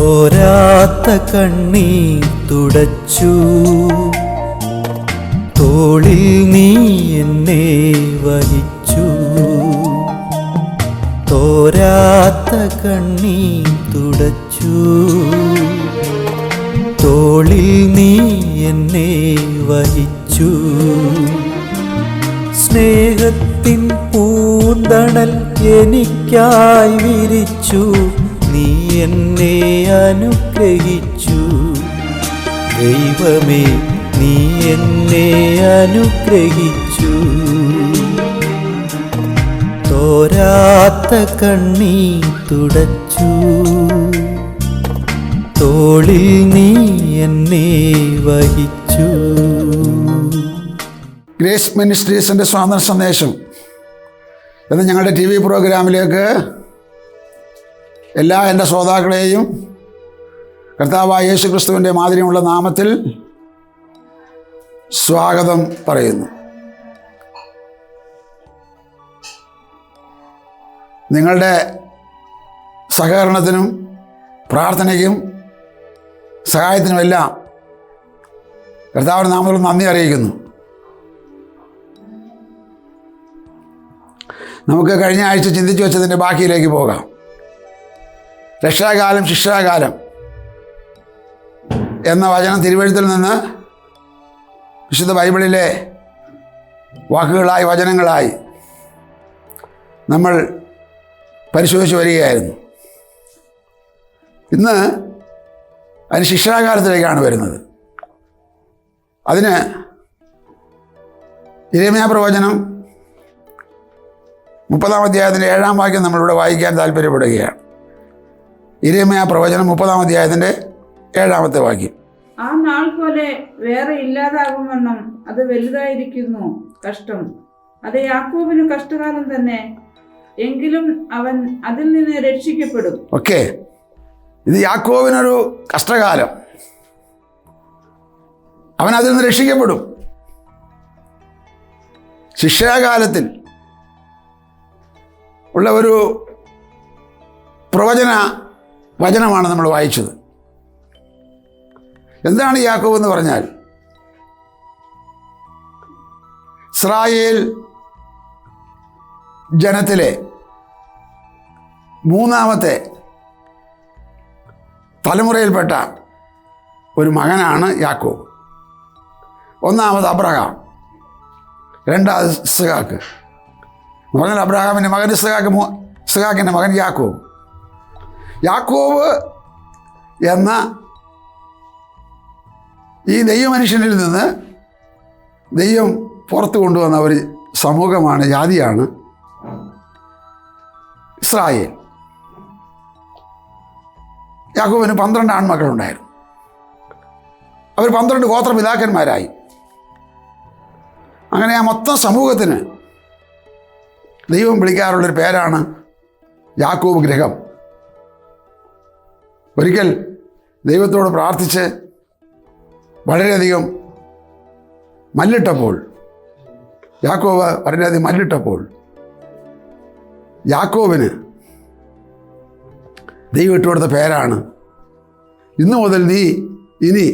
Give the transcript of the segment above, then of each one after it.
തോരാത്ത കണ്ണീർ തുടച്ചു, തോളിൽ നീ എന്നെ വഹിച്ചു. തോരാത്ത കണ്ണീർ തുടച്ചു, തോളിൽ നീ എന്നെ വഹിച്ചു. സ്നേഹത്തിൻ പൂന്തണൽ എനിക്കായി വിരിച്ചു, നീ എന്നെ അനുഗ്രഹിച്ചു. ദൈവമേ, നീ എന്നെ അനുഗ്രഹിച്ചു. തോരാത്ത കണ്ണീർ തുടച്ചു, തോളിൽ നീ എന്നെ വഹിച്ചു. ഗ്രേസ് മിനിസ്ട്രീസിൻ്റെ സ്വാതന്ത്ര്യ സന്ദേശം എന്ന ഞങ്ങളുടെ TV പ്രോഗ്രാമിലേക്ക് എല്ലാ എൻ്റെ ശ്രോതാക്കളെയും കർത്താവായ യേശു ക്രിസ്തുവിൻ്റെ മാതിരിയുള്ള നാമത്തിൽ സ്വാഗതം പറയുന്നു. നിങ്ങളുടെ സഹകരണത്തിനും പ്രാർത്ഥനയ്ക്കും സഹായത്തിനുമെല്ലാം കർത്താവിൻ്റെ നാമത്തിൽ നന്ദി അറിയിക്കുന്നു. നമുക്ക് കഴിഞ്ഞ ആഴ്ച ചിന്തിച്ചു വെച്ചതിൻ്റെ ബാക്കിയിലേക്ക് പോകാം. രക്ഷാകാലം ശിക്ഷാകാലം എന്ന വചനം തിരുവെഴുത്തിൽ നിന്ന് വിശുദ്ധ ബൈബിളിലെ വാക്കുകളായി വചനങ്ങളായി നമ്മൾ പരിശോധിച്ച് വരികയായിരുന്നു. ഇന്ന് അതിന് ശിക്ഷാകാലത്തിലേക്കാണ് വരുന്നത്. അതിന് യിരെമ്യാ പ്രവചനം 30-ാം അധ്യായത്തിൻ്റെ 7-ാം വാക്യം നമ്മളിവിടെ വായിക്കാൻ താല്പര്യപ്പെടുകയാണ്. യിരെമ്യാ പ്രവചനം 30-ാം അധ്യായത്തിൻ്റെ 7-ാമത്തെ വാക്യം. ആ നാൾ പോലെ വേറെ ഇല്ലാതാകുമെന്നും അത് വലുതായിരിക്കുന്നു കഷ്ടം. അത് യാക്കോബിന് കഷ്ടകാലം തന്നെ, എങ്കിലും അവൻ അതിൽ നിന്ന് രക്ഷിക്കപ്പെടും. ഓക്കെ, ഇത് യാക്കോബിനൊരു കഷ്ടകാലം, അവൻ അതിൽ നിന്ന് രക്ഷിക്കപ്പെടും. ശിക്ഷാകാലത്തിൽ ഉള്ള ഒരു പ്രവചന വചനമാണ് നമ്മൾ വായിച്ചത്. എന്താണ് യാക്കോബ് എന്ന് പറഞ്ഞാൽ? ഇസ്രായേൽ ജനത്തിലെ 3-ാമത്തെ തലമുറയിൽപ്പെട്ട ഒരു മകനാണ് യാക്കോബ്. 1-ാമത് അബ്രഹാം, 2-ാമത് ഇസ്ഹാക്ക് എന്ന് പറഞ്ഞാൽ അബ്രഹാമിൻ്റെ മകൻ ഇസ്ഹാക്കിൻ്റെ മകൻ യാക്കോബ്. യാക്കോബ് എന്ന ഈ ദൈവമനുഷ്യനിൽ നിന്ന് ദൈവം പുറത്തു കൊണ്ടുവന്ന ഒരു സമൂഹമാണ്, ജാതിയാണ് ഇസ്രായേൽ. യാക്കോബിന് 12 ആൺമക്കളുണ്ടായിരുന്നു. അവർ 12 ഗോത്രപിതാക്കന്മാരായി. അങ്ങനെ ആ മൊത്തം സമൂഹത്തിന് ദൈവം വിളിക്കാറുള്ളൊരു പേരാണ് യാക്കോബ് ഗൃഹം. ഒരിക്കൽ ദൈവത്തോട് പ്രാർത്ഥിച്ച് വളരെയധികം മല്ലിട്ടപ്പോൾ, യാക്കോബ് വളരെയധികം മല്ലിട്ടപ്പോൾ യാക്കോബിന് ദൈവം ഇട്ടുകൊടുത്ത പേരാണ്, ഇന്നു മുതൽ നീ ഇനി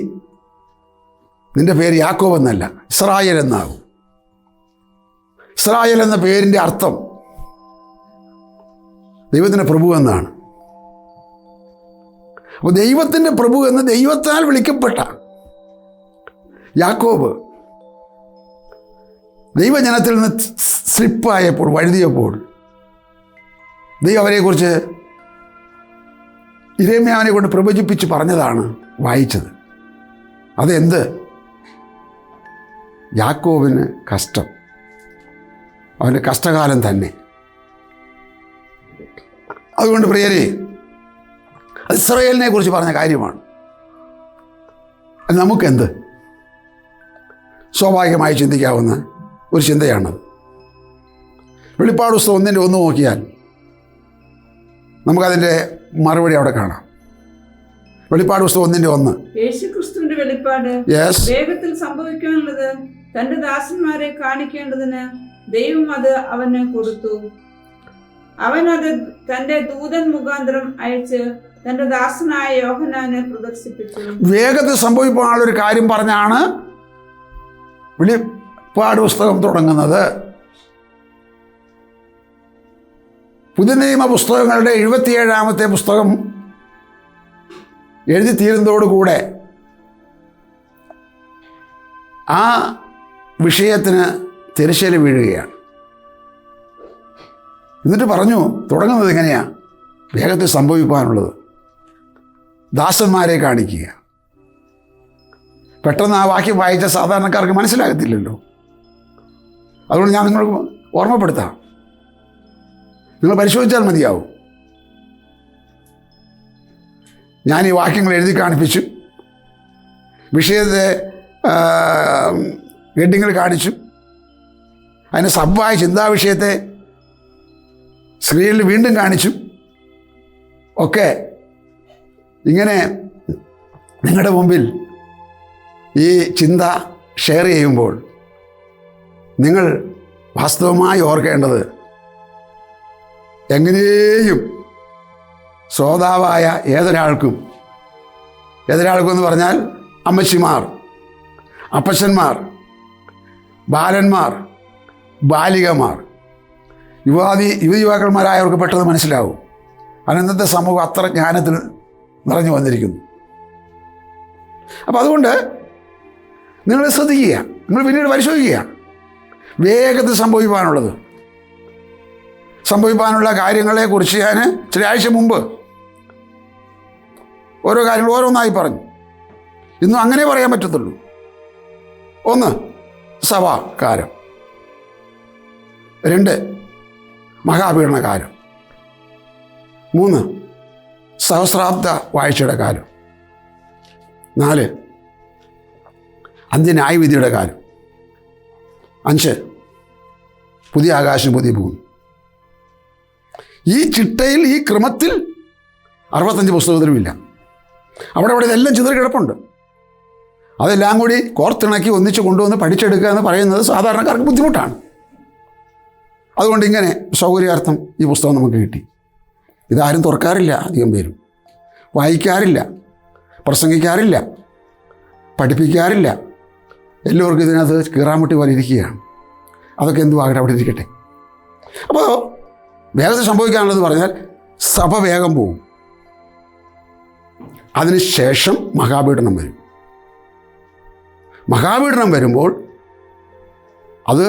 നിൻ്റെ പേര് യാക്കോബ് എന്നല്ല, ഇസ്രായേൽ എന്നാകും. ഇസ്രായേൽ എന്ന പേരിൻ്റെ അർത്ഥം ദൈവത്തിൻ്റെ പ്രഭു എന്നാണ്. അപ്പോൾ ദൈവത്തിൻ്റെ പ്രഭു എന്ന് ദൈവത്താൽ വിളിക്കപ്പെട്ട യാക്കോബ് ദൈവജനത്തിൽ നിന്ന് സ്ലിപ്പായപ്പോൾ, വഴുതിയപ്പോൾ ദൈവം അവരെക്കുറിച്ച് യിരെമ്യാവിനെ കൊണ്ട് പ്രവചിപ്പിച്ച് പറഞ്ഞതാണ് വായിച്ചത്. അതെന്ത്? യാക്കോബിന് കഷ്ടം, അവൻ്റെ കഷ്ടകാലം തന്നെ. അതുകൊണ്ട് പ്രിയരെ, അത് ഇസ്രായേലിനെ കുറിച്ച് പറഞ്ഞ കാര്യമാണ്. അത് നമുക്കെന്ത്? സ്വാഭാവികമായി ചിന്തിക്കാവുന്ന ഒരു ചിന്തയാണത്. വെളിപ്പാട് പുസ്തകം 1:1 നോക്കിയാൽ നമുക്കതിൻ്റെ മറുപടി അവിടെ കാണാം. വെളിപ്പാട് പുസ്തകം 1:1. യേശുക്രിസ്തുവിന്റെ വെളിപ്പാട് വേഗത്തിൽ സംഭവിക്കാനുള്ളത് തന്റെ ദാസന്മാരെ കാണിക്കേണ്ടതിന് ദൈവം അത് അവന് കൊടുത്തു. അവൻ അത് തന്റെ ദൂതൻ മുഖാന്തരം അയച്ച് തന്റെ ദാസനായ യോഹന്നാനെ പ്രദർശിപ്പിച്ചു. വേഗത്തിൽ സംഭവിക്കാനുള്ളൊരു കാര്യം പറഞ്ഞാണ് വെളിപ്പാട് പുസ്തകം തുടങ്ങുന്നത്. പുതിയ നിയമ പുസ്തകങ്ങളുടെ 77-ാമത്തെ പുസ്തകം എഴുതി തീരുന്നതോടുകൂടെ ആ വിഷയത്തിന് തിരശ്ശീല വീഴുകയാണ്. എന്നിട്ട് പറഞ്ഞു തുടങ്ങുന്നത് എങ്ങനെയാണ്? വേഗത്തിൽ സംഭവിക്കാനുള്ളത് ദാസന്മാരെ കാണിക്കുക. പെട്ടെന്ന് ആ വാക്യം വായിച്ച സാധാരണക്കാർക്ക് മനസ്സിലാകത്തില്ലല്ലോ. അതുകൊണ്ട് ഞാൻ നിങ്ങൾക്ക് ഓർമ്മപ്പെടുത്താം. നിങ്ങൾ പരിശോധിച്ചാൽ മതിയാവും. ഞാൻ ഈ വാക്യങ്ങൾ എഴുതി കാണിപ്പിച്ചു, വിഷയത്തെ ഹെഡിങ്ങൾ കാണിച്ചു, അതിന് സബ്ബായ ചിന്താവിഷയത്തെ സ്ക്രീനിൽ വീണ്ടും കാണിച്ചു. ഒക്കെ ഇങ്ങനെ നിങ്ങളുടെ മുമ്പിൽ ഈ ചിന്ത ഷെയർ ചെയ്യുമ്പോൾ നിങ്ങൾ വാസ്തവമായി ഓർക്കേണ്ടത്, എങ്ങനെയും ശ്രോതാവായ ഏതൊരാൾക്കും എന്ന് പറഞ്ഞാൽ അമ്മച്ചിമാർ, അപ്പച്ചന്മാർ, ബാലന്മാർ, ബാലികമാർ, യുവതിയുവാക്കന്മാരായവർക്ക് പെട്ടെന്ന് മനസ്സിലാവും. അനന്തത്തെ സമൂഹം അത്ര ജ്ഞാനത്തിൽ നിറഞ്ഞു വന്നിരിക്കുന്നു. അപ്പം അതുകൊണ്ട് നിങ്ങൾ ശ്രദ്ധിക്കുക, നിങ്ങൾ പിന്നീട് പരിശോധിക്കുക. വേഗത്തിൽ സംഭവിക്കാനുള്ള കാര്യങ്ങളെക്കുറിച്ച് ഞാൻ ചില ആഴ്ച മുമ്പ് ഓരോ കാര്യങ്ങൾ ഓരോന്നായി പറഞ്ഞു. ഇന്നും അങ്ങനെ പറയാൻ പറ്റത്തുള്ളൂ. 1 സഭാകാലം, 2 മഹാപീഡനകാലം, 3 സഹസ്രാബ്ദ വാഴ്ചയുടെ കാലം, 4 അന്ത്യന്യായവിധിയുടെ കാലം, 5 പുതിയ ആകാശം പുതിയ ഭൂമി. ഈ ചിട്ടയിൽ, ഈ ക്രമത്തിൽ 65 പുസ്തകത്തിലുമില്ല. അവിടെ ഇതെല്ലാം ചിതറി കിടപ്പുണ്ട്. അതെല്ലാം കൂടി കോർത്തിണക്കി ഒന്നിച്ച് കൊണ്ടുവന്ന് പഠിച്ചെടുക്കുക എന്ന് പറയുന്നത് സാധാരണക്കാർക്ക് ബുദ്ധിമുട്ടാണ്. അതുകൊണ്ട് ഇങ്ങനെ സൗകര്യാർത്ഥം ഈ പുസ്തകം നമുക്ക് കിട്ടി. ഇതാരും തുറക്കാറില്ല, അധികം പേരും വായിക്കാറില്ല, പ്രസംഗിക്കാറില്ല, പഠിപ്പിക്കാറില്ല. എല്ലാവർക്കും ഇതിനകത്ത് കീറാമുട്ടി പോലെ ഇരിക്കുകയാണ്. അതൊക്കെ എന്തുവാകട്ടെ, അവിടെ ഇരിക്കട്ടെ. അപ്പോൾ വേഗത്തിൽ സംഭവിക്കാനുള്ളത് പറഞ്ഞാൽ സഭ വേഗം പോവും. അതിനുശേഷം മഹാപീഡനം വരും. മഹാപീഡനം വരുമ്പോൾ അത്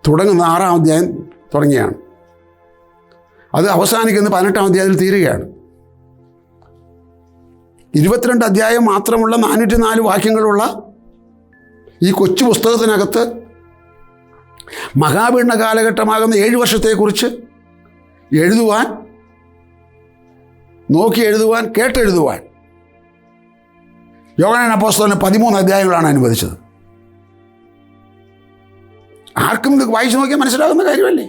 തുടങ്ങുന്ന 6-ാം അധ്യായം തുടങ്ങിയാണ്. അത് അവസാനിക്കുന്ന 18-ാം അധ്യായത്തിൽ തീരുകയാണ്. 22 അധ്യായം മാത്രമുള്ള 404 വാക്യങ്ങളുള്ള ഈ കൊച്ചു പുസ്തകത്തിനകത്ത് മഹാപീഡന കാലഘട്ടമാകുന്ന 7 വർഷത്തെക്കുറിച്ച് എഴുതുവാൻ, നോക്കി എഴുതുവാൻ, കേട്ടെഴുതുവാൻ യോഹന്നാൻ അപ്പോസ്തലന് 13 അധ്യായങ്ങളാണ് അനുവദിച്ചത്. ആർക്കും ഇത് വായിച്ചു നോക്കിയാൽ മനസ്സിലാകുന്ന കാര്യമല്ലേ?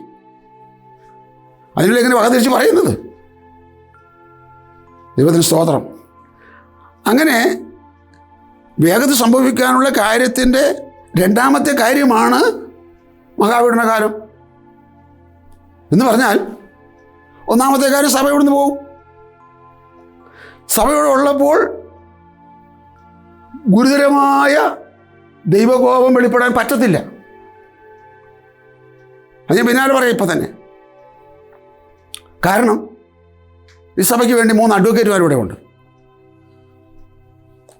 അതിനുള്ള എങ്ങനെ വകതിരിച്ച് പറയുന്നത്? ദൈവത്തിന് സ്തോത്രം. അങ്ങനെ വേഗത്തിൽ സംഭവിക്കാനുള്ള കാര്യത്തിൻ്റെ 2ാമത്തെ കാര്യമാണ് മഹാപീഡനകാലം എന്ന് പറഞ്ഞാൽ. 1ാമത്തെ കാര്യം സഭ ഇവിടുന്ന് പോകും. സഭയോടെ ഉള്ളപ്പോൾ ഗുരുതരമായ ദൈവകോപം വെളിപ്പെടാൻ പറ്റത്തില്ല. അത് ഞാൻ പിന്നാലെ പറയാം ഇപ്പം തന്നെ. കാരണം ഈ സഭയ്ക്ക് വേണ്ടി 3 അഡ്വക്കേറ്റുമാരിവിടെ ഉണ്ട്.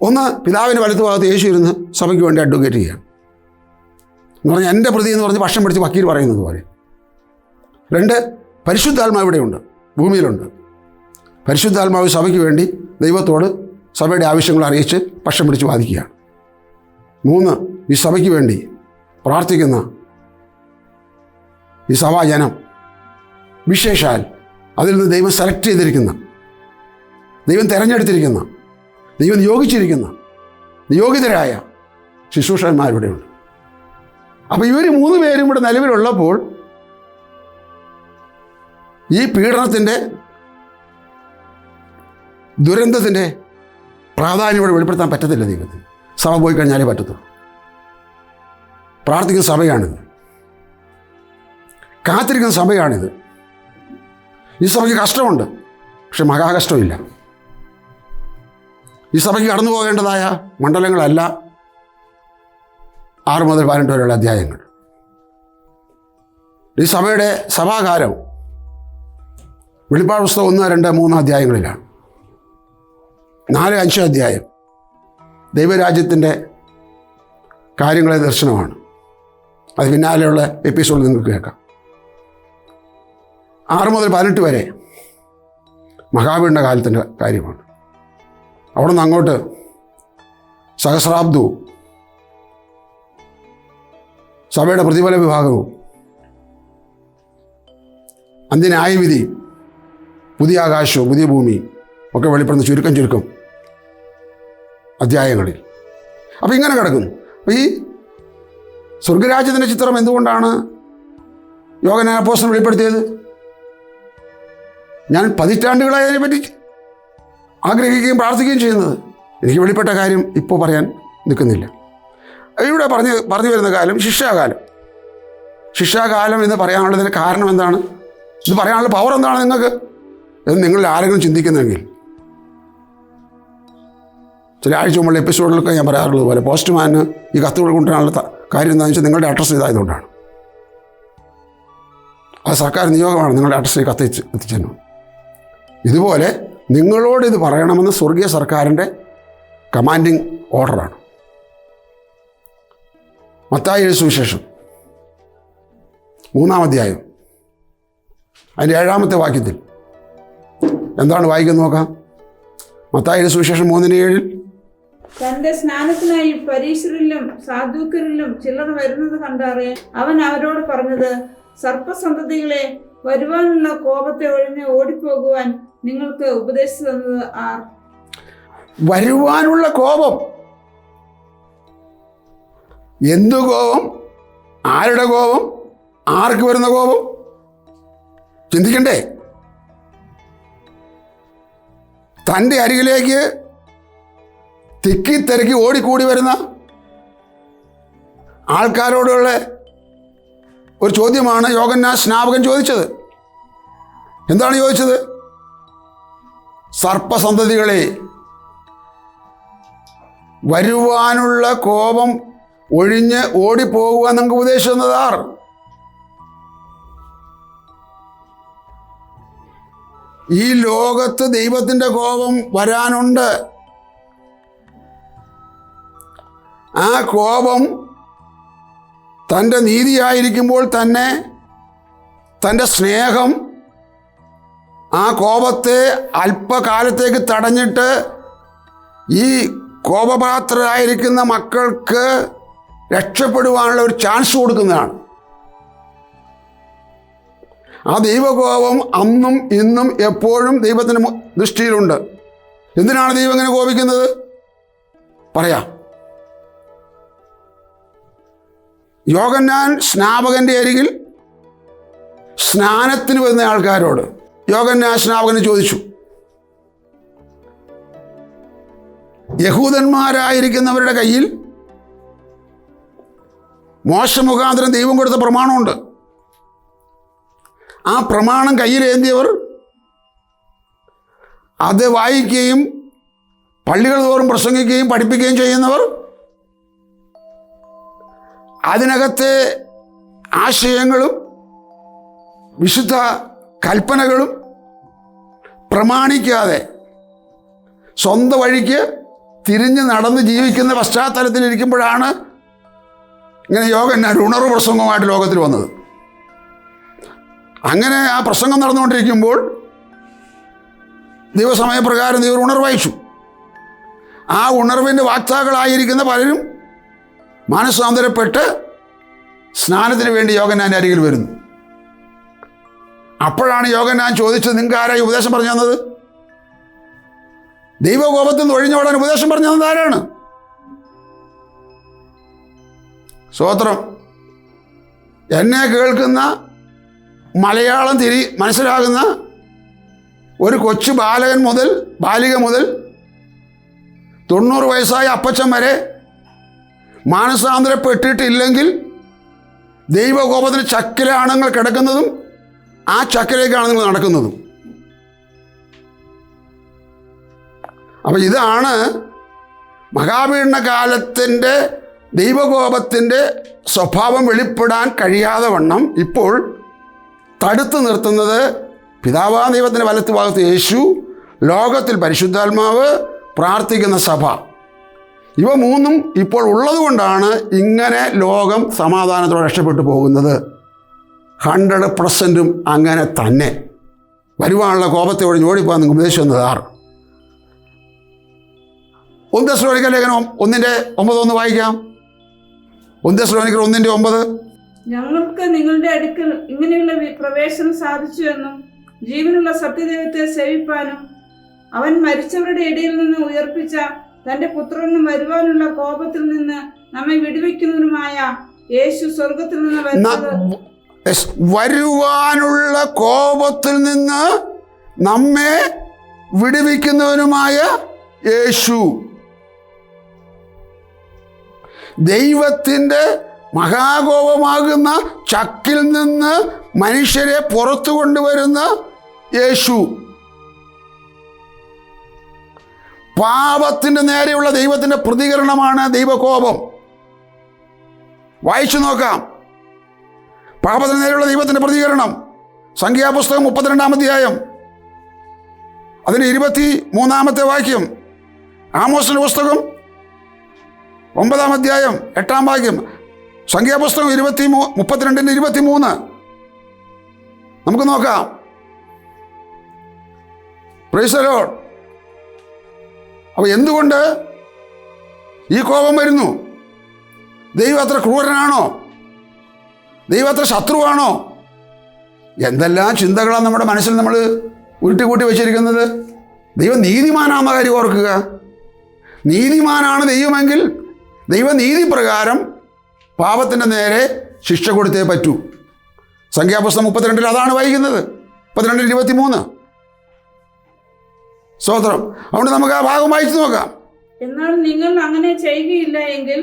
ഒന്ന്, പിതാവിൻ്റെ വലത്ത് ഭാഗത്ത് യേശു ഇരുന്ന് സഭയ്ക്ക് വേണ്ടി അഡ്വക്കേറ്റ് ചെയ്യുകയാണ് എന്ന് പറഞ്ഞാൽ എൻ്റെ പ്രതി എന്ന് പറഞ്ഞ് പക്ഷം പിടിച്ച് വക്കീൽ പറയുന്നത് പോലെ. 2, പരിശുദ്ധാത്മാവ് ഇവിടെയുണ്ട്, ഭൂമിയിലുണ്ട്. പരിശുദ്ധാത്മാവ് സഭയ്ക്ക് വേണ്ടി ദൈവത്തോട് സഭയുടെ ആവശ്യങ്ങൾ അറിയിച്ച് പക്ഷം പിടിച്ച് വാദിക്കുകയാണ്. 3, ഈ സഭയ്ക്ക് വേണ്ടി പ്രാർത്ഥിക്കുന്ന ഈ സഭാജനം, വിശേഷാൽ അതിൽ നിന്ന് ദൈവം സെലക്ട് ചെയ്തിരിക്കുന്ന, ദൈവം തിരഞ്ഞെടുത്തിരിക്കുന്ന, ദൈവം നിയോഗിച്ചിരിക്കുന്ന നിയോഗിതരായ ശുശ്രൂഷകന്മാരിവിടെയുണ്ട്. അപ്പോൾ ഇവർ 3 പേരും ഇവിടെ നിലവിലുള്ളപ്പോൾ ഈ പീഡനത്തിൻ്റെ, ദുരന്തത്തിൻ്റെ പ്രാധാന്യം ഇവിടെ വെളിപ്പെടുത്താൻ പറ്റത്തില്ല ദൈവത്തിന്. സഭ പോയി കഴിഞ്ഞാലേ പറ്റത്തുള്ളൂ. പ്രാർത്ഥിക്കുന്ന സഭയാണിത്, കാത്തിരിക്കുന്ന സഭയാണിത്. ഈ സഭയ്ക്ക് കഷ്ടമുണ്ട്, പക്ഷെ മഹാകഷ്ടമില്ല. ഈ സഭയ്ക്ക് കടന്നു പോകേണ്ടതായ മണ്ഡലങ്ങളല്ല 6 മുതൽ 18 വരെയുള്ള അധ്യായങ്ങൾ. ഈ സഭയുടെ സഭാകാലം വെളിപ്പാട് പുസ്തകം 1, 2, 3 അധ്യായങ്ങളിലാണ്. 4, 5 അധ്യായം ദൈവരാജ്യത്തിൻ്റെ കാര്യങ്ങളെ ദർശനമാണ്. അത് പിന്നാലെയുള്ള എപ്പിസോഡ് നിങ്ങൾക്ക് കേൾക്കാം. 6 മുതൽ 18 വരെ മഹാവീറിൻ്റെ കാലത്തിൻ്റെ കാര്യമാണ്. അവിടെ നിന്ന് അങ്ങോട്ട് സഹസ്രാബ്ദവും സഭയുടെ പ്രതിഫല വിഭാഗവും അന്ത്യന്യായവിധിയും പുതിയ ആകാശവും പുതിയ ഭൂമിയും ഒക്കെ വെളിപ്പെടുന്ന ചുരുക്കം അധ്യായങ്ങളിൽ. അപ്പോൾ ഇങ്ങനെ കിടക്കുന്നു. അപ്പോൾ ഈ സ്വർഗരാജ്യത്തിൻ്റെ ചിത്രം എന്തുകൊണ്ടാണ് യോഹന്നാൻ അപ്പോസ്തലൻ വെളിപ്പെടുത്തിയത്? ഞാൻ പതിറ്റാണ്ടുകളായി അതിനെപ്പറ്റി ആഗ്രഹിക്കുകയും പ്രാർത്ഥിക്കുകയും ചെയ്യുന്നത്. എനിക്ക് വെളിപ്പെട്ട കാര്യം ഇപ്പോൾ പറയാൻ നിൽക്കുന്നില്ല. ഇവിടെ പറഞ്ഞു വരുന്ന കാലം ശിക്ഷാകാലം എന്ന് പറയാനുള്ളതിന് കാരണം എന്താണ്? ഇത് പറയാനുള്ള പവർ എന്താണ് നിങ്ങൾക്ക് എന്ന് നിങ്ങളിൽ ആരെങ്കിലും ചിന്തിക്കുന്നെങ്കിൽ, ചില ആഴ്ച മുമ്പുള്ള എപ്പിസോഡിലൊക്കെ ഞാൻ പറയാറുള്ളത് പോലെ പോസ്റ്റ്മാന് ഈ കത്തുകൾ കൊണ്ടുവരാനുള്ള കാര്യം എന്താണെന്ന് വെച്ചാൽ നിങ്ങളുടെ അഡ്രസ്സ് ഇതായതുകൊണ്ടാണ്. അത് സർക്കാർ നിയോഗമാണ് നിങ്ങളുടെ അഡ്രസ്സിൽ എത്തിച്ചെന്നു. ഇതുപോലെ നിങ്ങളോട് ഇത് പറയണമെന്ന് സ്വർഗീയ സർക്കാരിൻ്റെ കമാൻഡിങ് ഓർഡറാണ്. മത്തായി എഴുതിയ സുവിശേഷം 3-ാം അധ്യായം അതിൻ്റെ 7-ാമത്തെ വാക്യത്തിൽ എന്താണ് വായിക്കുന്നത് നോക്കാം. മത്തായി എഴുതിയ സുവിശേഷം 3:7 തന്റെ സ്നാനത്തിനായി പരീശരിലും സാധുക്കരിലും ചിലർ വരുന്നത് കണ്ടറിയാൻ അവൻ അവരോട് പറഞ്ഞത്, സർപ്പസന്തതികളെ, വരുവാനുള്ള കോപത്തെ ഒഴിഞ്ഞ് ഓടിപ്പോകുവാൻ നിങ്ങൾക്ക് ഉപദേശിച്ചു തന്നത് ആർ? വരുവാനുള്ള കോപം. എന്തു കോപം? ആരുടെ കോപം? ആർക്ക് വരുന്ന കോപം? ചിന്തിക്കണ്ടേ? തൻ്റെ അരികിലേക്ക് തിക്കിത്തിരക്കി ഓടിക്കൂടി വരുന്ന ആൾക്കാരോടുള്ള ഒരു ചോദ്യമാണ് യോഹന്നാൻ സ്നാപകൻ ചോദിച്ചത്. എന്താണ് ചോദിച്ചത്? സർപ്പസന്തതികളെ, വരുവാനുള്ള കോപം ഒഴിഞ്ഞ് ഓടിപ്പോകുവാൻ നിങ്ങൾക്ക് ഉപദേശിച്ചു തന്നതാർ? ഈ ലോകത്ത് ദൈവത്തിൻ്റെ കോപം വരാനുണ്ട്. ആ കോപം തൻ്റെ നീതിയായിരിക്കുമ്പോൾ തന്നെ തൻ്റെ സ്നേഹം ആ കോപത്തെ അല്പകാലത്തേക്ക് തടഞ്ഞിട്ട് ഈ കോപപാത്രരായിരിക്കുന്ന മക്കൾക്ക് രക്ഷപ്പെടുവാനുള്ള ഒരു ചാൻസ് കൊടുക്കുന്നതാണ്. ആ ദൈവകോപം അന്നും ഇന്നും എപ്പോഴും ദൈവത്തിൻ്റെ ദൃഷ്ടിയിലുണ്ട്. എന്തിനാണ് ദൈവം ഇങ്ങനെ കോപിക്കുന്നത്? പറയാം. യോഹന്നാൻ സ്നാപകൻ്റെ അരികിൽ സ്നാനത്തിന് വരുന്ന ആൾക്കാരോട് യോഹന്നാൻ സ്നാപകന് ചോദിച്ചു, യഹൂദന്മാരായിരിക്കുന്നവരുടെ കയ്യിൽ മോശ മുഖാന്തരം ദൈവം കൊടുത്ത പ്രമാണമുണ്ട്. ആ പ്രമാണം കയ്യിലേന്തിയവർ അത് വായിക്കുകയും പള്ളികൾ തോറും പ്രസംഗിക്കുകയും പഠിപ്പിക്കുകയും ചെയ്യുന്നവർ അതിനകത്തെ ആശയങ്ങളും വിശുദ്ധ കൽപ്പനകളും പ്രമാണിക്കാതെ സ്വന്തം വഴിക്ക് തിരിഞ്ഞ് നടന്ന് ജീവിക്കുന്ന പശ്ചാത്തലത്തിലിരിക്കുമ്പോഴാണ് ഇങ്ങനെ യോഹന്നാൻ ഉണർവ് പ്രസംഗവുമായിട്ട് ലോകത്തിൽ വന്നത്. അങ്ങനെ ആ പ്രസംഗം നടന്നുകൊണ്ടിരിക്കുമ്പോൾ ദൈവസമയപ്രകാരം ദൈവം ഉണർവയച്ചു. ആ ഉണർവിൻ്റെ വാക്താക്കളായിരിക്കുന്ന പലരും മാനസാന്തരപ്പെട്ട് സ്നാനത്തിന് വേണ്ടി യോഹന്നാൻ്റെ അരികിൽ വരുന്നു. അപ്പോഴാണ് യോഹന്നാൻ ചോദിച്ചത്, നിങ്ങൾക്ക് ആരായി ഉപദേശം പറഞ്ഞു തന്നത്? ദൈവകോപത്തിൽ നിന്ന് ഒഴിഞ്ഞോടാൻ ഉപദേശം പറഞ്ഞു തന്നത് ആരാണ്? സ്തോത്രം. എന്നെ കേൾക്കുന്ന മലയാളം മനസ്സിലാകുന്ന ഒരു കൊച്ചു ബാലിക മുതൽ 90 വയസ്സായ അപ്പച്ചൻ വരെ മാനസാന്തരപ്പെട്ടിട്ടില്ലെങ്കിൽ ദൈവകോപത്തിന് ചക്കിലാണ് നിങ്ങൾ കിടക്കുന്നതും ആ ചക്കിലേക്കാണ് നിങ്ങൾ നടക്കുന്നതും. അപ്പം ഇതാണ് മഹാപീഡന കാലത്തിൻ്റെ ദൈവകോപത്തിൻ്റെ സ്വഭാവം വെളിപ്പെടാൻ കഴിയാതെ വണ്ണം ഇപ്പോൾ തടുത്തു നിർത്തുന്നത് പിതാവായ ദൈവത്തിൻ്റെ വലത്തുഭാഗത്ത് യേശു, ലോകത്തിൽ പരിശുദ്ധാത്മാവ്, പ്രാർത്ഥിക്കുന്ന സഭ. ഇവ മൂന്നും ഇപ്പോൾ ഉള്ളതുകൊണ്ടാണ് ഇങ്ങനെ ലോകം സമാധാനത്തോടെ രക്ഷപ്പെട്ടു പോകുന്നത്. 100% അങ്ങനെ തന്നെ. വരുവാനുള്ള കോപത്തെ ഒഴിഞ്ഞ് ഓടിപ്പോകാൻ നിങ്ങൾക്ക് ഉപദേശം വന്നത് ആറ്? 1 തെസ്സലോനിക്കർ ലേഖനം 1:9 വായിക്കാം. 1 തെസ്സലോനിക്കർ 1:9. ഞങ്ങൾക്ക് നിങ്ങളുടെ അടുക്കൽ ഇങ്ങനെയുള്ള പ്രവേശനം സാധിച്ചു എന്നും ജീവനുള്ള സത്യദൈവത്തെ സേവിപ്പാനും അവൻ മരിച്ചവരുടെ ഇടയിൽ നിന്ന് ഉയർപ്പിച്ച തന്റെ പുത്രനും വരുവാനുള്ള കോപത്തിൽ നിന്ന് നമ്മെ വിടുവിക്കുന്നതിനുമായ യേശു സ്വർഗത്തിൽ നിന്ന് വരുവാനുള്ള കോപത്തിൽ നിന്ന് നമ്മെ വിടുവിക്കുന്നവനുമായ യേശു, ദൈവത്തിൻ്റെ മഹാകോപമാകുന്ന ചക്കിൽ നിന്ന് മനുഷ്യരെ പുറത്തു കൊണ്ടുവരുന്ന യേശു. പാപത്തിൻ്റെ നേരെയുള്ള ദൈവത്തിൻ്റെ പ്രതികരണമാണ് ദൈവകോപം. വായിച്ചു നോക്കാം. പാപത്തിന് നേരെയുള്ള ദൈവത്തിൻ്റെ പ്രതികരണം സംഖ്യാപുസ്തകം 32-ാം അധ്യായം അതിൻ്റെ 23-ാമത്തെ വാക്യം. ആമോസിൻ്റെ പുസ്തകം 9-ാം അധ്യായം 8-ാം വാക്യം. സംഖ്യാപുസ്തകം 32-23 നമുക്ക് നോക്കാം. Price the Lord. അപ്പോൾ എന്തുകൊണ്ട് ഈ കോപം വരുന്നു? ദൈവം അത്ര ക്രൂരനാണോ? ദൈവം അത്ര ശത്രുവാണോ? എന്തെല്ലാം ചിന്തകളാണ് നമ്മുടെ മനസ്സിൽ നമ്മൾ ഉരുട്ടിക്കൂട്ടി വെച്ചിരിക്കുന്നത്. ദൈവം നീതിമാനാണെന്ന കാര്യം ഓർക്കുക. നീതിമാനാണ് ദൈവമെങ്കിൽ ദൈവനീതി പ്രകാരം പാപത്തിൻ്റെ നേരെ ശിക്ഷ കൊടുത്തേ പറ്റൂ. സംഖ്യാപുസ്തകം 32 അതാണ് വായിക്കുന്നത്. 32-23. സ്തോത്രം. അതുകൊണ്ട് നമുക്ക് ആ ഭാഗം വായിച്ചു നോക്കാം. എന്നാൽ നിങ്ങൾ അങ്ങനെ ചെയ്യുകയില്ല എങ്കിൽ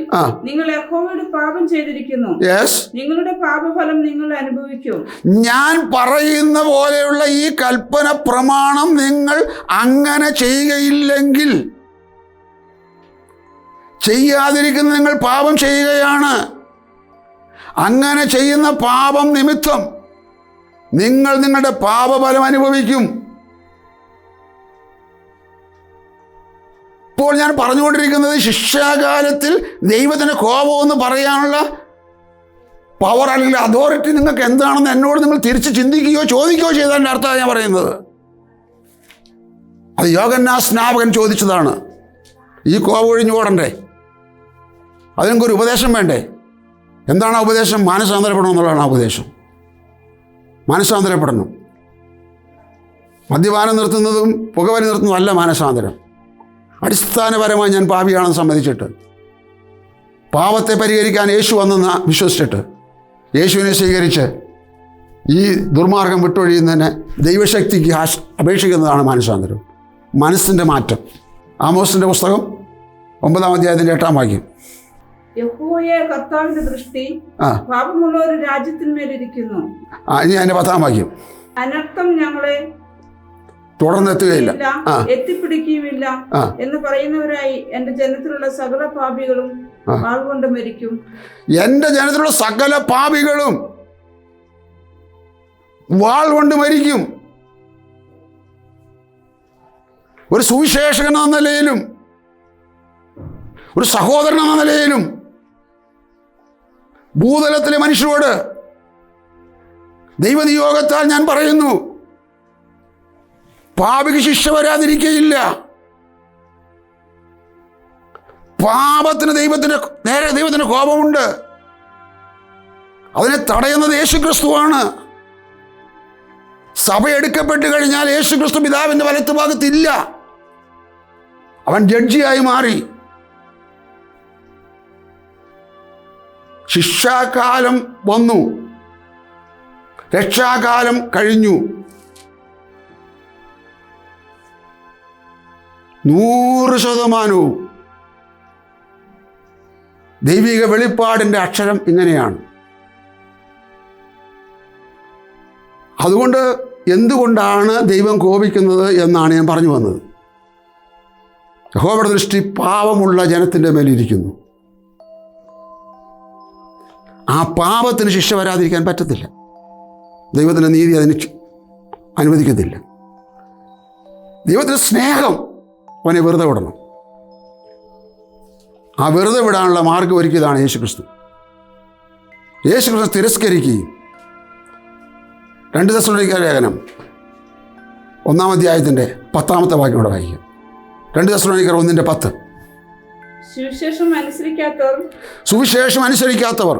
നിങ്ങൾ യഹോവയോട് പാപം ചെയ്തിരിക്കുന്നു. നിങ്ങളുടെ പാപഫലം നിങ്ങൾ അനുഭവിക്കും. ഞാൻ പറയുന്ന പോലെയുള്ള ഈ കൽപ്പന പ്രമാണം നിങ്ങൾ അങ്ങനെ ചെയ്യുകയില്ലെങ്കിൽ, ചെയ്യാതിരിക്കുന്ന നിങ്ങൾ പാപം ചെയ്യുകയാണ്. അങ്ങനെ ചെയ്യുന്ന പാപം നിമിത്തം നിങ്ങൾ നിങ്ങളുടെ പാപഫലം അനുഭവിക്കും. ഇപ്പോൾ ഞാൻ പറഞ്ഞുകൊണ്ടിരിക്കുന്നത് ശിക്ഷാകാലത്തിൽ ദൈവത്തിൻ്റെ കോപമെന്ന് പറയാനുള്ള പവർ അല്ലെങ്കിൽ അതോറിറ്റി നിങ്ങൾക്ക് എന്താണെന്ന് എന്നോട് നിങ്ങൾ തിരിച്ച് ചിന്തിക്കുകയോ ചോദിക്കുകയോ ചെയ്തതിൻ്റെ അർത്ഥമാണ് ഞാൻ പറയുന്നത്. അത് യോഹന്നാൻ സ്നാപകൻ ചോദിച്ചതാണ്. ഈ കോപം ഒഴിഞ്ഞു ഓടണ്ടേ? അതിനൊരു ഉപദേശം വേണ്ടേ? എന്താണ് ആ ഉപദേശം? മാനസാന്തരപ്പെടണം എന്നുള്ളതാണ് ആ ഉപദേശം. മാനസാന്തരപ്പെടണം. മദ്യപാനം നിർത്തുന്നതും പുകവലി നിർത്തുന്നതും അല്ല മാനസാന്തരം. അടിസ്ഥാനപരമായി ഞാൻ പാപിയാണെന്ന് സമ്മതിച്ചിട്ട്, പാപത്തെ പരിഹരിക്കാൻ യേശു വന്നെന്ന് വിശ്വസിച്ചിട്ട്, യേശുവിനെ സ്വീകരിച്ച് ഈ ദുർമാർഗം വിട്ടൊഴിയുന്നതിന് ദൈവശക്തിക്ക് അപേക്ഷിക്കുന്നതാണ് മാനസാന്തരം, മനസ്സിൻ്റെ മാറ്റം. ആമോസിൻ്റെ പുസ്തകം 9-ാം അധ്യായത്തിൻ്റെ 8-ാം വാക്യം. യഹോവയായ കർത്താവിന്റെ ദൃഷ്ടി പാപമുള്ള ഒരു രാജ്യത്തിന്മേലിരിക്കുന്നു. ഇനി അതിൻ്റെ 10-ാം വാക്യം. അനർത്ഥം ഞങ്ങളെ തുടർന്നെത്തുകയില്ല, എത്തിപ്പിടിക്കുകയുമില്ല എന്ന് പറയുന്നവരായി എന്റെ ജനത്തിലുള്ള സകല പാപികളും വാൾ കൊണ്ട് മരിക്കും. എന്റെ ജനത്തിലുള്ള സകല പാപികളും വാൾ കൊണ്ട് മരിക്കും. ഒരു സുവിശേഷകൻ എന്ന നിലയിലും ഒരു സഹോദരൻ എന്ന നിലയിലും ഭൂതലത്തിലെ മനുഷ്യരോട് ദൈവനിയോഗത്താൽ ഞാൻ പറയുന്നു, പാപിക്ക് ശിക്ഷ വരാതിരിക്കുകയില്ല. പാപത്തിന് ദൈവത്തിന് കോപമുണ്ട്. അതിനെ തടയുന്നത് യേശുക്രിസ്തുവാണ്. സഭ എടുക്കപ്പെട്ട് കഴിഞ്ഞാൽ യേശുക്രിസ്തു പിതാവിൻ്റെ വലത്തുഭാഗത്തില്ല. അവൻ ജഡ്ജിയായി മാറി. ശിക്ഷാകാലം വന്നു, രക്ഷാകാലം കഴിഞ്ഞു. 100% ദൈവിക വെളിപ്പാടിൻ്റെ അക്ഷരം ഇങ്ങനെയാണ്. അതുകൊണ്ട് എന്തുകൊണ്ടാണ് ദൈവം കോപിക്കുന്നത് എന്നാണ് ഞാൻ പറഞ്ഞു വന്നത്. യഹോവയുടെ ദൃഷ്ടി പാപമുള്ള ജനത്തിൻ്റെ മേലിരിക്കുന്നു. ആ പാപത്തിന് ശിക്ഷ വരാതിരിക്കാൻ പറ്റത്തില്ല. ദൈവത്തിൻ്റെ നീതി അതിന് അനുവദിക്കത്തില്ല. ദൈവത്തിൻ്റെ സ്നേഹം അവനെ വെറുതെ വിടണം. ആ വെറുതെ വിടാനുള്ള മാർഗം ഒരുക്കിയതാണ് യേശുക്രിസ്തു. യേശുക്രിസ്തു തിരസ്കരിക്കുകയും 2 തെസ്സലോനിക്കർ ലേഖനം 1-ാം അധ്യായത്തിൻ്റെ 10-ാമത്തെ വാക്യം കൂടെ വായിക്കും. 2 തെസ്സലോനിക്കർ 1:10. സുവിശേഷം അനുസരിക്കാത്തവർ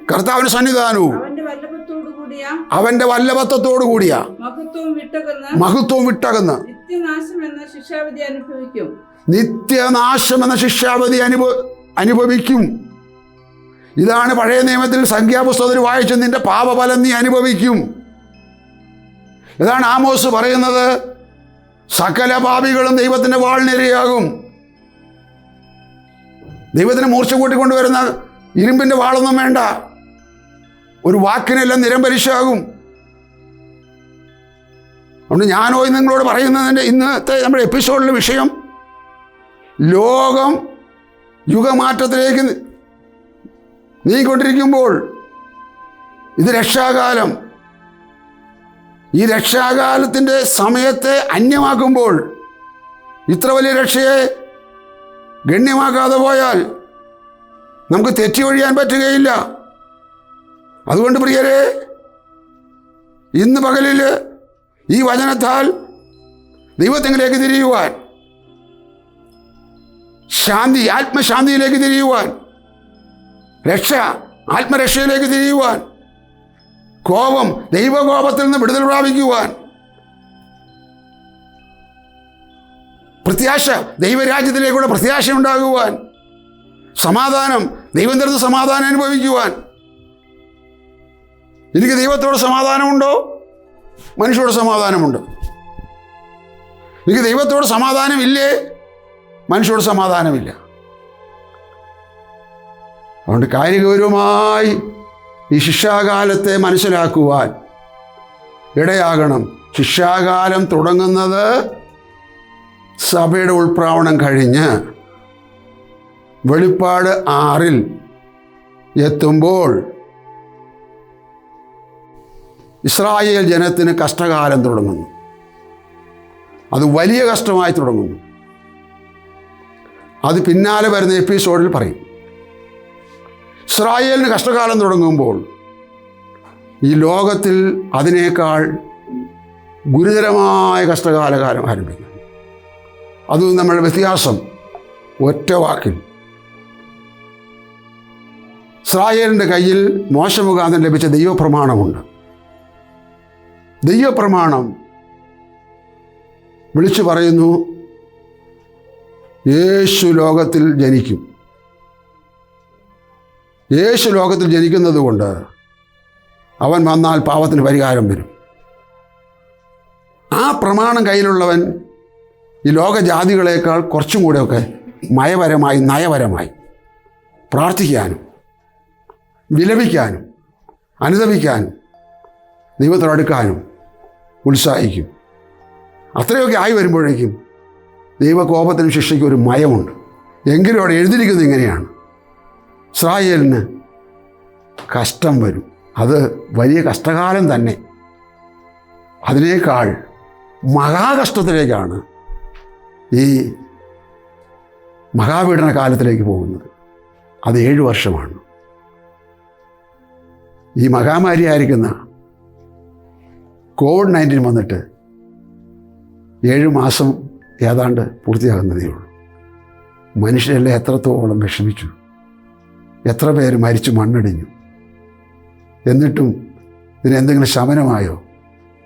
കർത്താവിന്റെ സന്നിധാനവും അവന്റെ വല്ലഭത്വത്തോടു കൂടിയ മഹത്വവും വിട്ടകന്ന് നിത്യനാശം എന്ന ശിക്ഷാവധി അനുഭവിക്കും. ഇതാണ് പഴയ നിയമത്തിൽ സംഖ്യാപുസ്തകത്തിൽ വായിച്ച നിന്റെ പാപഫലം നീ അനുഭവിക്കും. ഇതാണ് ആമോസ് പറയുന്നത്, സകല പാപികളും ദൈവത്തിൻ്റെ വാളിനിരയാകും. ദൈവത്തിന് മൂർച്ച കൂട്ടിക്കൊണ്ടുവരുന്ന ഇരുമ്പിൻ്റെ വാളൊന്നും വേണ്ട, ഒരു വാക്കിനെല്ലാം നിരംപരിശാകും. അതുകൊണ്ട് ഞാനോ നിങ്ങളോട് പറയുന്നതിൻ്റെ ഇന്നത്തെ നമ്മുടെ എപ്പിസോഡിലെ വിഷയം, ലോകം യുഗമാറ്റത്തിലേക്ക് നീങ്ങിക്കൊണ്ടിരിക്കുമ്പോൾ ഇത് രക്ഷാകാലം. ഈ രക്ഷാകാലത്തിൻ്റെ സമയത്തെ അന്യമാക്കുമ്പോൾ, ഇത്ര വലിയ രക്ഷയെ ഗണ്യമാക്കാതെ പോയാൽ നമുക്ക് തെറ്റി ഒഴിയാൻ പറ്റുകയില്ല. അതുകൊണ്ട് പ്രിയരെ, ഇന്ന് പകലിൽ ഈ വചനത്താൽ ദൈവത്തിലേക്ക് തിരിയുവാൻ, ശാന്തി ആത്മശാന്തിയിലേക്ക് തിരിയുവാൻ, രക്ഷ ആത്മരക്ഷയിലേക്ക് തിരിയുവാൻ, കോപം ദൈവകോപത്തിൽ നിന്ന് വിടുതൽ പ്രാപിക്കുവാൻ, പ്രത്യാശ ദൈവരാജ്യത്തിലേക്കുള്ള പ്രത്യാശ ഉണ്ടാകുവാൻ, സമാധാനം ദൈവം തരുന്ന സമാധാനം അനുഭവിക്കുവാൻ. എനിക്ക് ദൈവത്തോട് സമാധാനമുണ്ടോ? മനുഷ്യരോട് സമാധാനമുണ്ട്. എനിക്ക് ദൈവത്തോട് സമാധാനമില്ലേ? മനുഷ്യരോട് സമാധാനമില്ല. അതുകൊണ്ട് കാര്യഗൗരവമായി ഈ ശിക്ഷാകാലത്തെ മനസ്സിലാക്കുവാൻ ഇടയാകണം. ശിക്ഷാകാലം തുടങ്ങുന്നത് സഭയുടെ ഉൾപ്രാവണം കഴിഞ്ഞ് വെളിപ്പാട് 6 എത്തുമ്പോൾ ഇസ്രായേൽ ജനത്തിന് കഷ്ടകാലം തുടങ്ങുന്നു. അത് വലിയ കഷ്ടമായി തുടങ്ങുന്നു. അത് പിന്നാലെ വരുന്ന എപ്പിസോഡിൽ പറയും. ഇസ്രായേലിന് കഷ്ടകാലം തുടങ്ങുമ്പോൾ ഈ ലോകത്തിൽ അതിനേക്കാൾ ഗുരുതരമായ കഷ്ടകാലകാലം ആരംഭിക്കുന്നു. അതും നമ്മുടെ വ്യത്യാസം ഒറ്റ വാക്കിൽ, ഇസ്രായേലിൻ്റെ കയ്യിൽ മോശ മുഖാന്തരം ലഭിച്ച ദൈവപ്രമാണമുണ്ട്. ദൈവപ്രമാണം വിളിച്ചു പറയുന്നു, യേശു ലോകത്തിൽ ജനിക്കും. യേശു ലോകത്തിൽ ജനിക്കുന്നത് കൊണ്ട് അവൻ വന്നാൽ പാപത്തിന് പരിഹാരം വരും. ആ പ്രമാണം കയ്യിലുള്ളവൻ ഈ ലോകജാതികളേക്കാൾ കുറച്ചും കൂടെയൊക്കെ മയപരമായി നയപരമായി പ്രാർത്ഥിക്കാനും വിലപിക്കാനും അനുതപിക്കാനും ദൈവത്തോടടുക്കാനും ഉത്സാഹിക്കും. അത്രയൊക്കെ ആയി വരുമ്പോഴേക്കും ദൈവകോപത്തിനും ശിക്ഷയ്ക്കും ഒരു മയമുണ്ട്. എങ്കിലും അവിടെ എഴുതിയിരിക്കുന്നത് ഇങ്ങനെയാണ്, ഇസ്രായേലിന് കഷ്ടം വരും. അത് വലിയ കഷ്ടകാലം തന്നെ. അതിനേക്കാൾ മഹാകഷ്ടത്തിലേക്കാണ് ഈ മഹാപീഡന കാലത്തിലേക്ക് പോകുന്നത്. അത് 7 വർഷമാണ്. ഈ മഹാമാരിയായിരിക്കുന്ന COVID-19 വന്നിട്ട് 7 മാസം ഏതാണ്ട് പൂർത്തിയാകുന്നതേ ഉള്ളൂ. മനുഷ്യരെല്ലാം എത്രത്തോളം വിഷമിച്ചു, എത്ര പേര് മരിച്ചു മണ്ണടിഞ്ഞു. എന്നിട്ടും ഇതിനെന്തെങ്കിലും ശമനമായോ?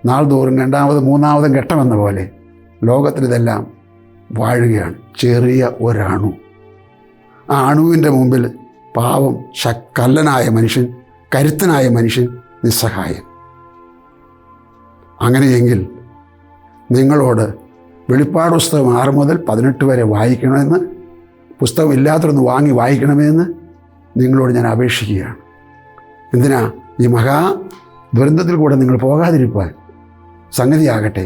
നാൾതോറും 2ാമതും 3ാമതും ഘട്ടമെന്ന പോലെ ലോകത്തിലിതെല്ലാം വാഴുകയാണ്. ചെറിയ ഒരണു. ആ അണുവിൻ്റെ മുമ്പിൽ പാവം കല്ലനായ മനുഷ്യൻ, കരുത്തനായ മനുഷ്യൻ നിസ്സഹായൻ. അങ്ങനെയെങ്കിൽ നിങ്ങളോട് വെളിപ്പാട് പുസ്തകം 6 മുതൽ 18 വരെ വായിക്കണമെന്ന്, പുസ്തകം ഇല്ലാത്തതൊന്ന് വാങ്ങി വായിക്കണമെന്ന് നിങ്ങളോട് ഞാൻ അപേക്ഷിക്കുകയാണ്. എന്തിനാ? ഈ മഹാ ദുരന്തത്തിൽ കൂടെ നിങ്ങൾ പോകാതിരിക്കാൻ. സംഗതിയാകട്ടെ,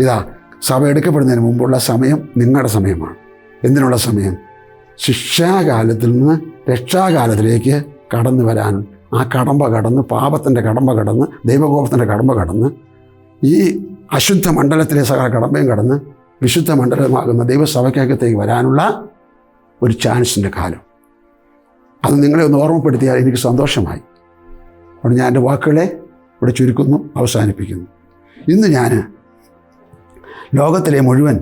ഇതാ സഭ എടുക്കപ്പെടുന്നതിന് മുമ്പുള്ള സമയം നിങ്ങളുടെ സമയമാണ്. എന്തിനുള്ള സമയം? ശിക്ഷാകാലത്തിൽ നിന്ന് രക്ഷാകാലത്തിലേക്ക് കടന്നു വരാൻ, ആ കടമ്പ കടന്ന്, പാപത്തിൻ്റെ കടമ്പ കടന്ന്, ദൈവകോപത്തിൻ്റെ കടമ്പ കടന്ന്, ഈ അശുദ്ധ മണ്ഡലത്തിലെ സകല കടമ്പയും കടന്ന് വിശുദ്ധ മണ്ഡലമാകുന്ന ദൈവസഭയ്ക്കകത്തേക്ക് വരാനുള്ള ഒരു ചാൻസിൻ്റെ കാലം. അത് നിങ്ങളെ ഒന്ന് ഓർമ്മപ്പെടുത്തിയാൽ എനിക്ക് സന്തോഷമായി. അതുകൊണ്ട് ഞാൻ എൻ്റെ വാക്കുകളെ ഇവിടെ ചുരുക്കുന്നു, അവസാനിപ്പിക്കുന്നു. ഇന്ന് ഞാൻ ലോകത്തിലെ മുഴുവൻ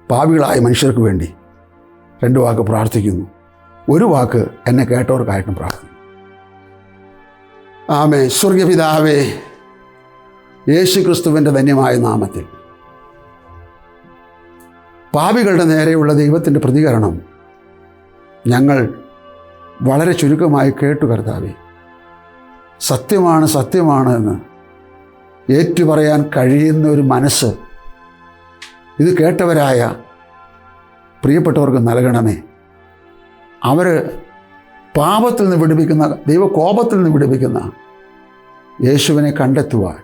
പാപികളായ മനുഷ്യർക്ക് വേണ്ടി 2 വാക്ക് പ്രാർത്ഥിക്കുന്നു. 1 വാക്ക് എന്നെ കേട്ടവർക്കായിട്ടും പ്രാർത്ഥിക്കുന്നു. ആമേൻ. സ്വർഗപിതാവേ, യേശു ക്രിസ്തുവിൻ്റെ ധന്യമായ നാമത്തിൽ പാപികളുടെ നേരെയുള്ള ദൈവത്തിൻ്റെ പ്രതികരണം ഞങ്ങൾ വളരെ ചുരുക്കമായി കേട്ടു കർത്താവേ. സത്യമാണ് സത്യമാണ് എന്ന് ഏറ്റുപറയാൻ കഴിയുന്ന ഒരു മനസ്സ് ഇത് കേട്ടവരായ പ്രിയപ്പെട്ടവർക്ക് നൽകണമേ. അവർ പാപത്തിൽ നിന്ന് വിടുവിക്കുന്ന, ദൈവകോപത്തിൽ നിന്ന് വിടുവിക്കുന്ന യേശുവിനെ കണ്ടെത്തുവാൻ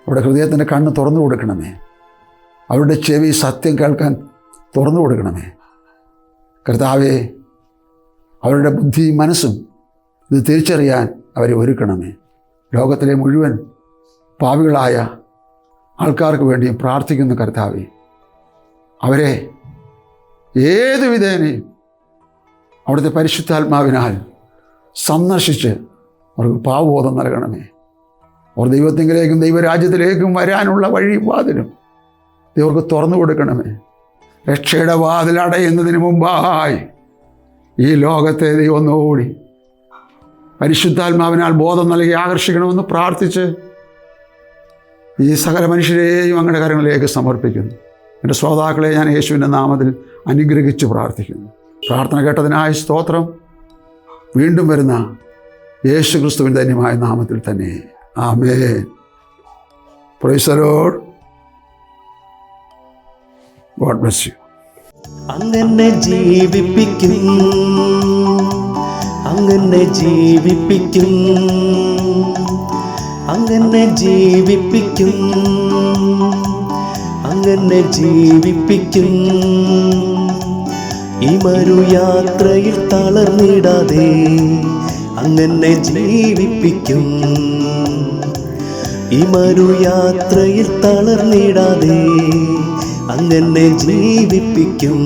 അവരുടെ ഹൃദയത്തിൻ്റെ കണ്ണ് തുറന്നു കൊടുക്കണമേ. അവരുടെ ചെവി സത്യം കേൾക്കാൻ തുറന്നു കൊടുക്കണമേ കർത്താവേ. അവരുടെ ബുദ്ധിയും മനസ്സും ഇത് തിരിച്ചറിയാൻ അവരെ ഒരുക്കണമേ. ലോകത്തിലെ മുഴുവൻ പാപികളായ ആൾക്കാർക്ക് വേണ്ടിയും പ്രാർത്ഥിക്കുന്ന കർത്താവേ, അവരെ ഏത് വിധേനയും അവിടുത്തെ പരിശുദ്ധാത്മാവിനാൽ സന്ദർശിച്ച് അവർക്ക് പാവബോധം നൽകണമേ. അവർ ദൈവത്തിങ്കിലേക്കും ദൈവരാജ്യത്തിലേക്കും വരാനുള്ള വഴി വാതിലും ദൈവർക്ക് തുറന്നു കൊടുക്കണമേ. രക്ഷയുടെ വാതിൽ അടയുന്നതിന് മുമ്പായി ഈ ലോകത്തെ ദൈവം ഒന്നുകൂടി പരിശുദ്ധാത്മാവിനാൽ ബോധം നൽകി ആകർഷിക്കണമെന്ന് പ്രാർത്ഥിച്ച് ഈ സകല മനുഷ്യരെയും അങ്ങയുടെ കരങ്ങളിലേക്ക് സമർപ്പിക്കുന്നു. എൻ്റെ ശ്രോതാക്കളെ ഞാൻ യേശുവിൻ്റെ നാമത്തിൽ അനുഗ്രഹിച്ച് പ്രാർത്ഥിക്കുന്നു. പ്രാർത്ഥന കേട്ടതിനായ സ്തോത്രം. വീണ്ടും വരുന്ന യേശു ക്രിസ്തുവിൻ്റെ ധന്യമായ നാമത്തിൽ തന്നെ. Amen. Praise the Lord. God bless you. അങ്ങനെ ജീവിപ്പിക്കും, അങ്ങനെ ജീവിപ്പിക്കും, അങ്ങനെ ജീവിപ്പിക്കും, അങ്ങനെ ജീവിപ്പിക്കും. ഈ മരുയാത്രയിൽ തളർന്നിടാതെ അങ്ങനെ ജീവിപ്പിക്കും. ഈ മരുയാത്രയിൽ തളർന്നിടാതെ അങ്ങനെ ജീവിപ്പിക്കും.